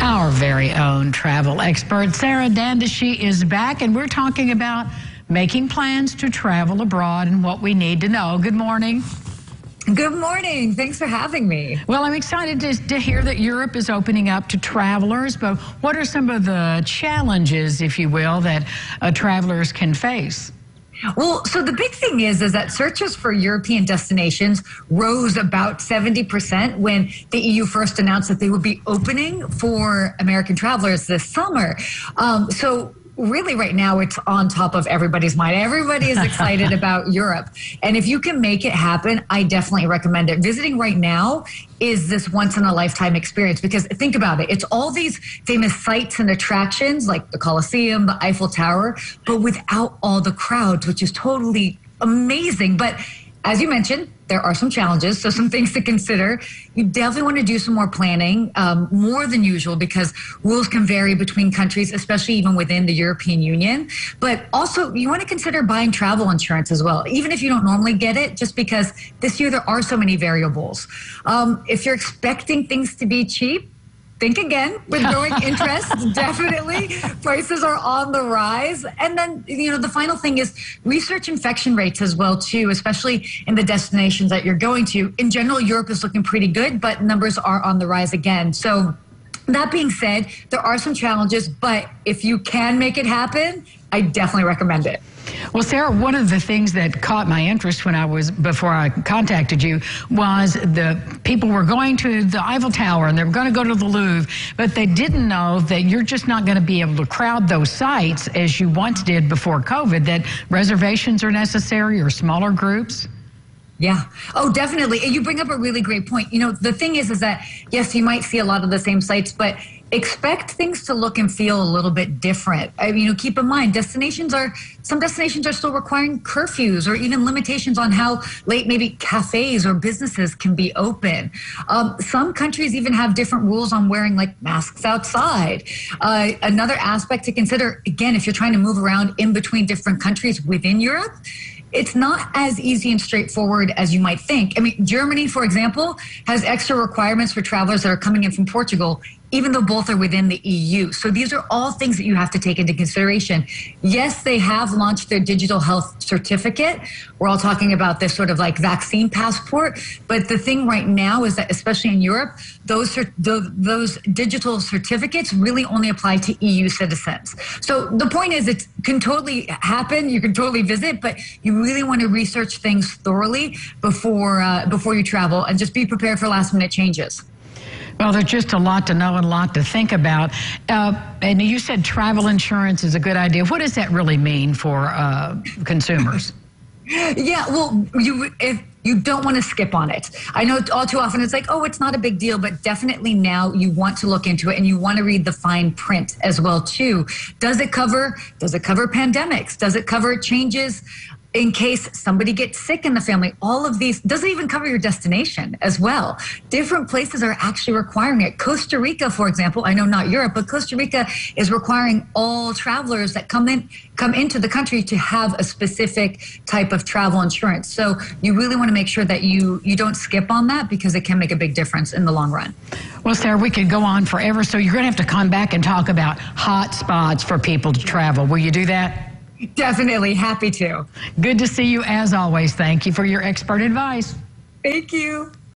Our very own travel expert, Sarah Dandashi, is back, and we're talking about making plans to travel abroad and what we need to know. Good morning. Good morning. Thanks for having me. Well, I'm excited to hear that Europe is opening up to travelers, but what are some of the challenges, if you will, that travelers can face? Well, so the big thing is that searches for European destinations rose about 70% when the EU first announced that they would be opening for American travelers this summer. So really right now it's on top of everybody's mind. Everybody is excited about Europe. And if you can make it happen, I definitely recommend it. Visiting right now is this once in a lifetime experience, because think about it. It's all these famous sites and attractions like the Colosseum, the Eiffel Tower, but without all the crowds, which is totally amazing. But as you mentioned, there are some challenges, so some things to consider. You definitely want to do some more planning, more than usual, because rules can vary between countries, especially even within the European Union. But also, you want to consider buying travel insurance as well, even if you don't normally get it, just because this year there are so many variables. If you're expecting things to be cheap, think again. With growing interest, definitely. Prices are on the rise. And then, the final thing is research infection rates as well, too, especially in the destinations that you're going to. In general, Europe is looking pretty good, but numbers are on the rise again. So that being said, there are some challenges, but if you can make it happen, I definitely recommend it. Well, Sarah, one of the things that caught my interest before I contacted you was the people were going to the Eiffel Tower and they were going to go to the Louvre, but they didn't know that you're just not going to be able to crowd those sites as you once did before COVID, that reservations are necessary or smaller groups. Yeah. Oh, definitely. And you bring up a really great point. The thing is that, yes, you might see a lot of the same sites, but expect things to look and feel a little bit different. Keep in mind, some destinations are still requiring curfews or even limitations on how late maybe cafes or businesses can be open. Some countries even have different rules on wearing masks outside. Another aspect to consider, again, if you're trying to move around in between different countries within Europe, it's not as easy and straightforward as you might think. Germany, for example, has extra requirements for travelers that are coming in from Portugal, even though both are within the EU. So these are all things that you have to take into consideration. Yes, they have launched their digital health certificate. We're all talking about this sort of vaccine passport. But the thing right now is that, especially in Europe, those digital certificates really only apply to EU citizens. So the point is, it can totally happen. You can totally visit, but you really want to research things thoroughly before you travel, and just be prepared for last minute changes. Well, there's just a lot to know and a lot to think about. And you said travel insurance is a good idea. What does that really mean for consumers? Yeah, well, you don't want to skip on it. I know all too often it's oh, it's not a big deal, but definitely now you want to look into it and you want to read the fine print as well, too. Does it cover pandemics? Does it cover changes in case somebody gets sick in the family? All of these, doesn't even cover your destination as well. Different places are actually requiring it. Costa Rica, for example, I know not Europe, but Costa Rica is requiring all travelers that come into the country to have a specific type of travel insurance. So you really want to make sure that you don't skip on that, because it can make a big difference in the long run. Well, Sarah, we could go on forever, so you're going to have to come back and talk about hot spots for people to travel. Will you do that? Definitely. Happy to. Good to see you as always. Thank you for your expert advice. Thank you.